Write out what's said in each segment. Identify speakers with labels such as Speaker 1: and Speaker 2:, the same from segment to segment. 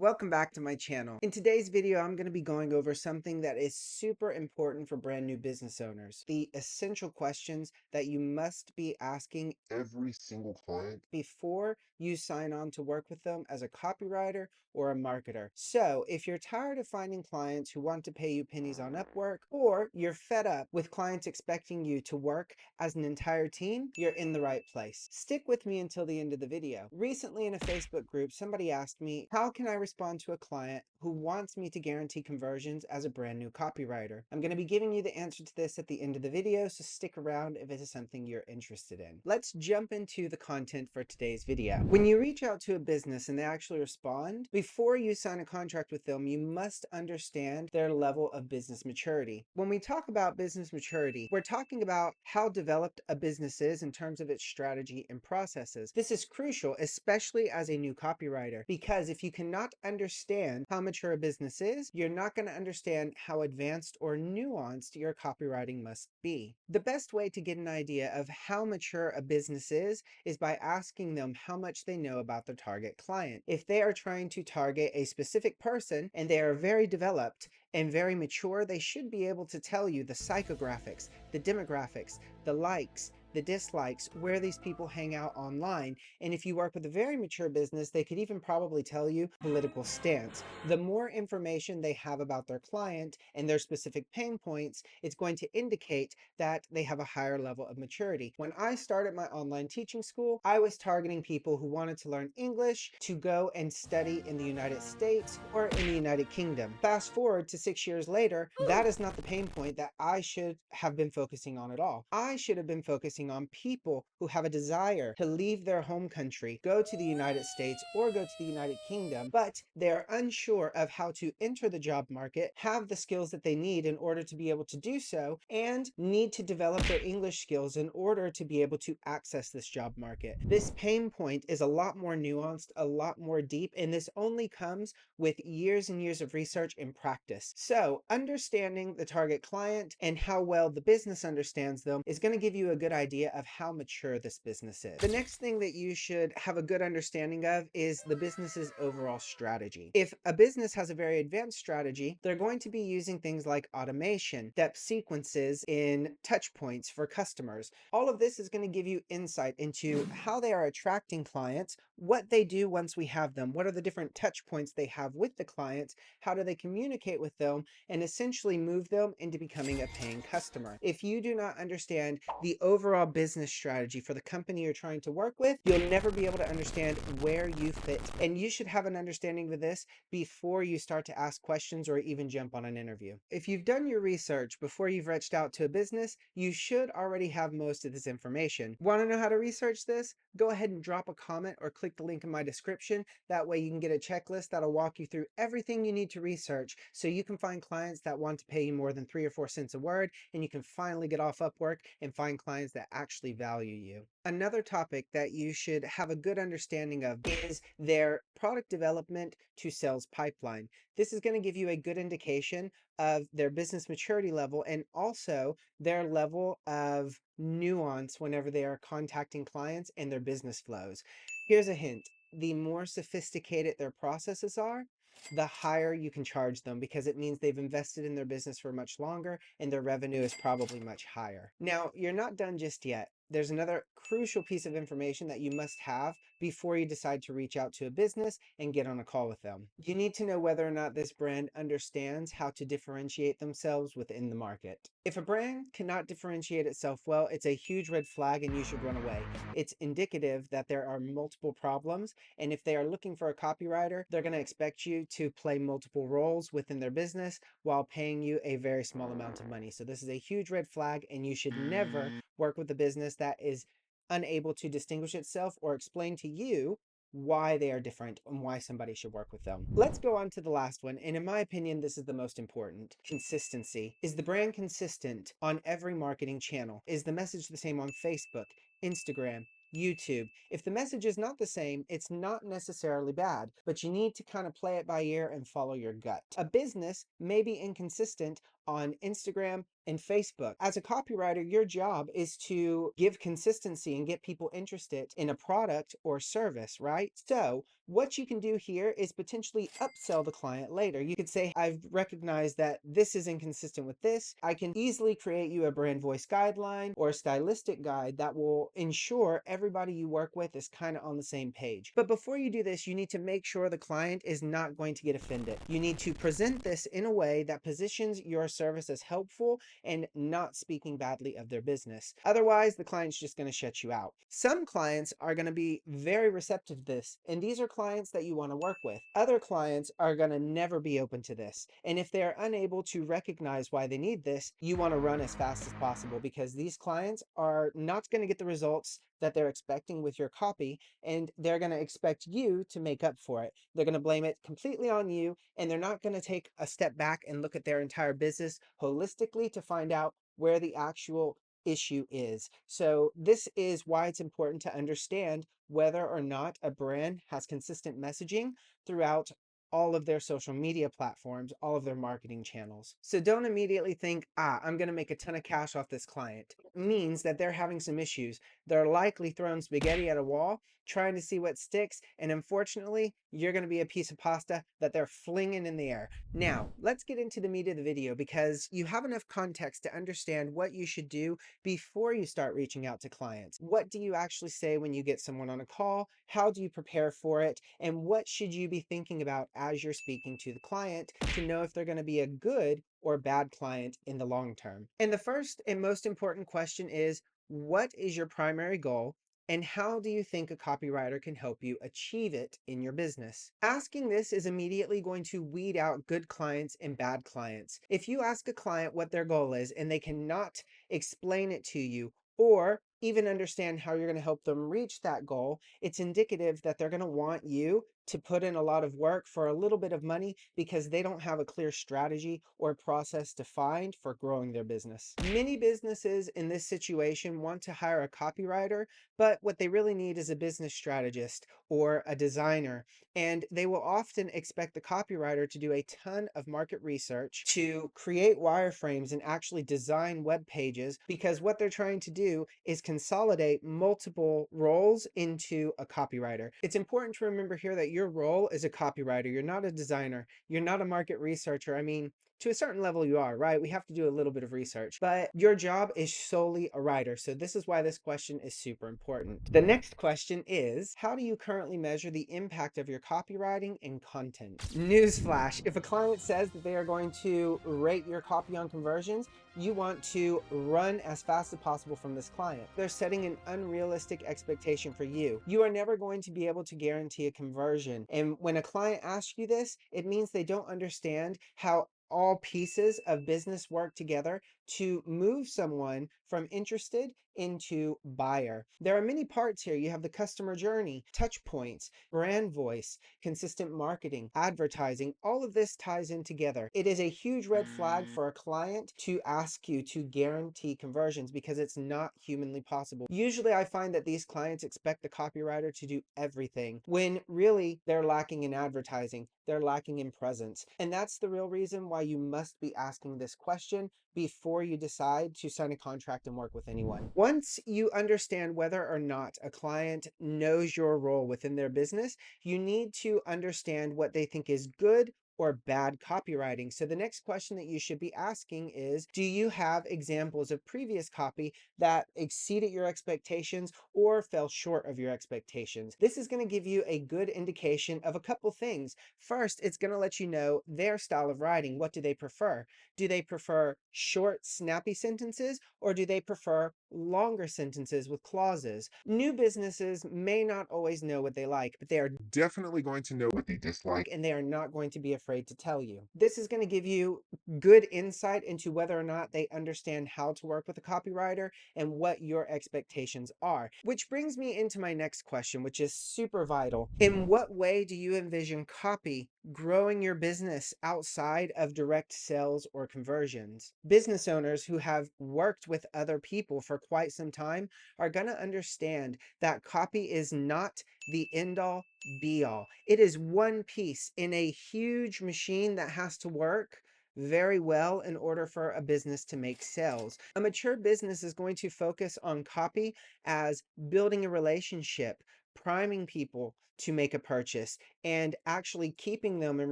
Speaker 1: Welcome back to my channel. In today's video, I'm going to be going over something that is super important for brand new business owners. The essential questions that you must be asking every single client before you sign on to work with them as a copywriter or a marketer. So if you're tired of finding clients who want to pay you pennies on Upwork, or you're fed up with clients expecting you to work as an entire team, you're in the right place. Stick with me until the end of the video. Recently in a Facebook group, somebody asked me, how can I respond to a client who wants me to guarantee conversions as a brand new copywriter? I'm going to be giving you the answer to this at the end of the video, so stick around if it is something you're interested in. Let's jump into the content for today's video. When you reach out to a business and they actually respond, before you sign a contract with them, you must understand their level of business maturity. When we talk about business maturity, we're talking about how developed a business is in terms of its strategy and processes. This is crucial, especially as a new copywriter, because if you cannot understand how mature a business is, you're not going to understand how advanced or nuanced your copywriting must be. The best way to get an idea of how mature a business is by asking them how much they know about their target client. If they are trying to target a specific person and they are very developed and very mature, they should be able to tell you the psychographics, the demographics, the likes, the dislikes, where these people hang out online. And if you work with a very mature business, they could even probably tell you political stance. The more information they have about their client and their specific pain points, it's going to indicate that they have a higher level of maturity. When I started my online teaching school, I was targeting people who wanted to learn English to go and study in the United States or in the United Kingdom. Fast forward to 6 years later, that is not the pain point that I should have been focusing on at all. I should have been focusing on people who have a desire to leave their home country, go to the United States or go to the United Kingdom, but they're unsure of how to enter the job market, have the skills that they need in order to be able to do so, and need to develop their English skills in order to be able to access this job market. This pain point is a lot more nuanced, a lot more deep, and this only comes with years and years of research and practice. So understanding the target client and how well the business understands them is going to give you a good idea of how mature this business is. The next thing that you should have a good understanding of is the business's overall strategy. If a business has a very advanced strategy, they're going to be using things like automation, step sequences in touch points for customers. All of this is going to give you insight into how they are attracting clients, what they do once we have them, what are the different touch points they have with the clients, how do they communicate with them, and essentially move them into becoming a paying customer. If you do not understand the overall business strategy for the company you're trying to work with, you'll never be able to understand where you fit. And you should have an understanding of this before you start to ask questions or even jump on an interview. If you've done your research before you've reached out to a business, you should already have most of this information. Want to know how to research this? Go ahead and drop a comment or click the link in my description. That way you can get a checklist that'll walk you through everything you need to research so you can find clients that want to pay you more than 3 or 4 cents a word, and you can finally get off Upwork and find clients that actually value you. Another topic that you should have a good understanding of is their product development to sales pipeline. This is going to give you a good indication of their business maturity level and also their level of nuance whenever they are contacting clients and their business flows. Here's a hint. The more sophisticated their processes are, the higher you can charge them, because it means they've invested in their business for much longer and their revenue is probably much higher. Now, you're not done just yet. There's another crucial piece of information that you must have before you decide to reach out to a business and get on a call with them. You need to know whether or not this brand understands how to differentiate themselves within the market. If a brand cannot differentiate itself well, it's a huge red flag and you should run away. It's indicative that there are multiple problems, and if they are looking for a copywriter, they're going to expect you to play multiple roles within their business while paying you a very small amount of money. So this is a huge red flag, and you should never work with a business that is unable to distinguish itself or explain to you why they are different and why somebody should work with them. Let's go on to the last one, and in my opinion, this is the most important. Consistency. Is the brand consistent on every marketing channel? Is the message the same on Facebook, Instagram, YouTube? If the message is not the same, it's not necessarily bad, but you need to kind of play it by ear and follow your gut. A business may be inconsistent on Instagram and Facebook. As a copywriter, your job is to give consistency and get people interested in a product or service, right? So what you can do here is potentially upsell the client later. You could say, I've recognized that this is inconsistent with this. I can easily create you a brand voice guideline or a stylistic guide that will ensure everybody you work with is kind of on the same page. But before you do this, you need to make sure the client is not going to get offended. You need to present this in a way that positions your service as helpful and not speaking badly of their business. Otherwise, the client's just going to shut you out. Some clients are going to be very receptive to this, and these are clients that you want to work with. Other clients are going to never be open to this. And if they're unable to recognize why they need this, you want to run as fast as possible, because these clients are not going to get the results that they're expecting with your copy, and they're going to expect you to make up for it. They're going to blame it completely on you, and they're not going to take a step back and look at their entire business holistically to find out where the actual issue is. So this is why it's important to understand whether or not a brand has consistent messaging throughout all of their social media platforms, all of their marketing channels. So don't immediately think, I'm going to make a ton of cash off this client. It means that they're having some issues. They're likely throwing spaghetti at a wall, trying to see what sticks, and unfortunately, you're going to be a piece of pasta that they're flinging in the air. Now, let's get into the meat of the video, because you have enough context to understand what you should do before you start reaching out to clients. What do you actually say when you get someone on a call? How do you prepare for it? And what should you be thinking about as you're speaking to the client to know if they're going to be a good or bad client in the long term? And the first and most important question is, what is your primary goal? And how do you think a copywriter can help you achieve it in your business? Asking this is immediately going to weed out good clients and bad clients. If you ask a client what their goal is and they cannot explain it to you, or even understand how you're going to help them reach that goal, it's indicative that they're going to want you to put in a lot of work for a little bit of money, because they don't have a clear strategy or process defined for growing their business. Many businesses in this situation want to hire a copywriter, but what they really need is a business strategist or a designer. And they will often expect the copywriter to do a ton of market research, to create wireframes and actually design web pages, because what they're trying to do is consolidate multiple roles into a copywriter. It's important to remember here that your role is a copywriter. You're not a designer. You're not a market researcher. I mean, to a certain level you are, right? We have to do a little bit of research, but your job is solely a writer. So this is why this question is super important. The next question is, how do you currently measure the impact of your copywriting and content? Newsflash, if a client says that they are going to rate your copy on conversions, you want to run as fast as possible from this client. They're setting an unrealistic expectation for you. You are never going to be able to guarantee a conversion. And when a client asks you this, it means they don't understand how all pieces of business work together to move someone from interested into buyer. There are many parts here. You have the customer journey, touch points, brand voice, consistent marketing, advertising. All of this ties in together. It is a huge red flag for a client to ask you to guarantee conversions, because it's not humanly possible. Usually I find that these clients expect the copywriter to do everything, when really they're lacking in advertising, they're lacking in presence. And that's the real reason why you must be asking this question before you decide to sign a contract and work with anyone. Once you understand whether or not a client knows your role within their business, you need to understand what they think is good or bad copywriting. So the next question that you should be asking is, do you have examples of previous copy that exceeded your expectations or fell short of your expectations? This is going to give you a good indication of a couple things. First, it's going to let you know their style of writing. What do they prefer? Do they prefer short, snappy sentences, or do they prefer longer sentences with clauses? New businesses may not always know what they like, but they are definitely going to know what they dislike, and they are not going to be afraid to tell you. This is going to give you good insight into whether or not they understand how to work with a copywriter and what your expectations are. Which brings me into my next question, which is super vital. In what way do you envision copy growing your business outside of direct sales or conversions? Business owners who have worked with other people for quite some time are going to understand that copy is not the end all be all. It is one piece in a huge machine that has to work very well in order for a business to make sales. A mature business is going to focus on copy as building a relationship, priming people to make a purchase, and actually keeping them and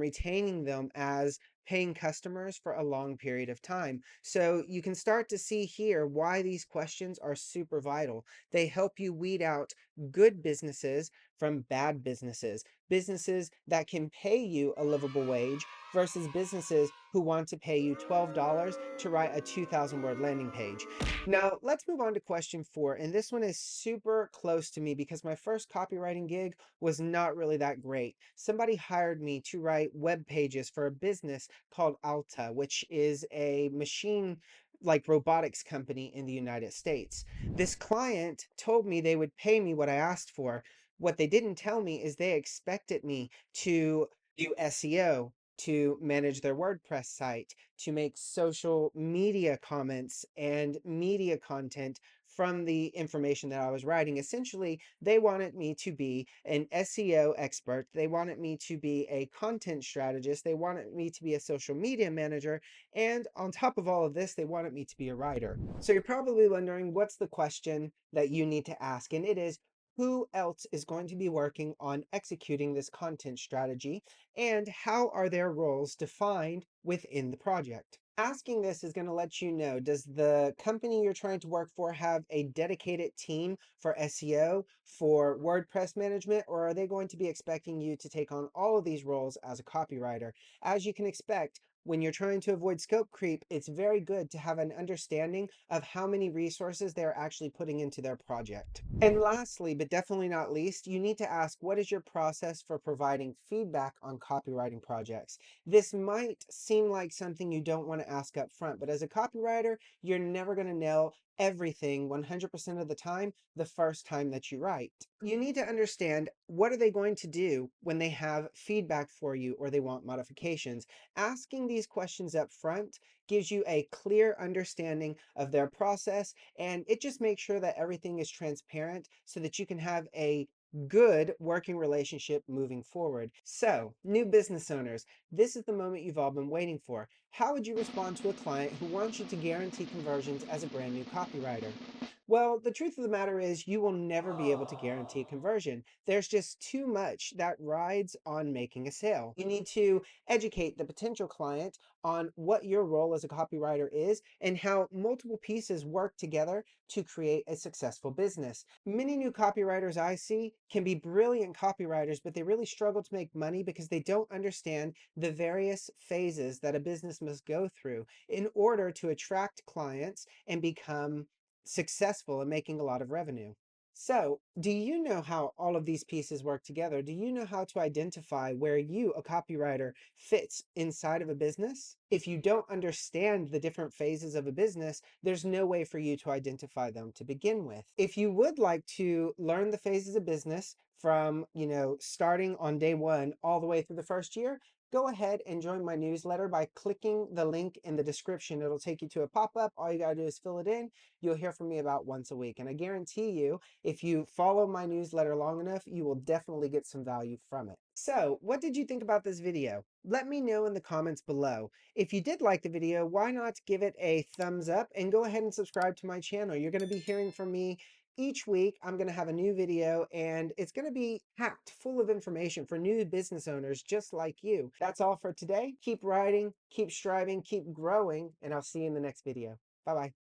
Speaker 1: retaining them as paying customers for a long period of time. So you can start to see here why these questions are super vital. They help you weed out good businesses from bad businesses, businesses that can pay you a livable wage versus businesses who want to pay you $12 to write a 2,000 word landing page. Now, let's move on to question 4. And this one is super close to me because my first copywriting gig was not really that great. Somebody hired me to write web pages for a business called Alta, which is a machine like robotics company in the United States. This client told me they would pay me what I asked for. What they didn't tell me is they expected me to do SEO, to manage their WordPress site, to make social media comments and media content from the information that I was writing. Essentially, they wanted me to be an SEO expert. They wanted me to be a content strategist. They wanted me to be a social media manager. And on top of all of this, they wanted me to be a writer. So you're probably wondering, what's the question that you need to ask? And it is, who else is going to be working on executing this content strategy, and how are their roles defined within the project? Asking this is going to let you know, does the company you're trying to work for have a dedicated team for SEO, for WordPress management, or are they going to be expecting you to take on all of these roles as a copywriter? As you can expect, when you're trying to avoid scope creep, it's very good to have an understanding of how many resources they're actually putting into their project. And lastly, but definitely not least, you need to ask, what is your process for providing feedback on copywriting projects? This might seem like something you don't want to ask up front, but as a copywriter, you're never going to know everything 100% of the time the first time that you write. You need to understand, what are they going to do when they have feedback for you or they want modifications? Asking these questions up front gives you a clear understanding of their process, and it just makes sure that everything is transparent so that you can have a good working relationship moving forward. So, new business owners, this is the moment you've all been waiting for. How would you respond to a client who wants you to guarantee conversions as a brand new copywriter? Well, the truth of the matter is, you will never be able to guarantee a conversion. There's just too much that rides on making a sale. You need to educate the potential client on what your role as a copywriter is and how multiple pieces work together to create a successful business. Many new copywriters I see can be brilliant copywriters, but they really struggle to make money because they don't understand the various phases that a business must go through in order to attract clients and become successful in making a lot of revenue. So, do you know how all of these pieces work together? Do you know how to identify where you, a copywriter, fits inside of a business? If you don't understand the different phases of a business, there's no way for you to identify them to begin with. If you would like to learn the phases of business from, starting on day one all the way through the first year, go ahead and join my newsletter by clicking the link in the description. It'll take you to a pop-up. All you gotta do is fill it in. You'll hear from me about once a week. And I guarantee you, if you follow my newsletter long enough, you will definitely get some value from it. So, what did you think about this video? Let me know in the comments below. If you did like the video, why not give it a thumbs up and go ahead and subscribe to my channel. You're going to be hearing from me each week. I'm going to have a new video, and it's going to be packed full of information for new business owners just like you. That's all for today. Keep writing, keep striving, keep growing, and I'll see you in the next video. Bye-bye.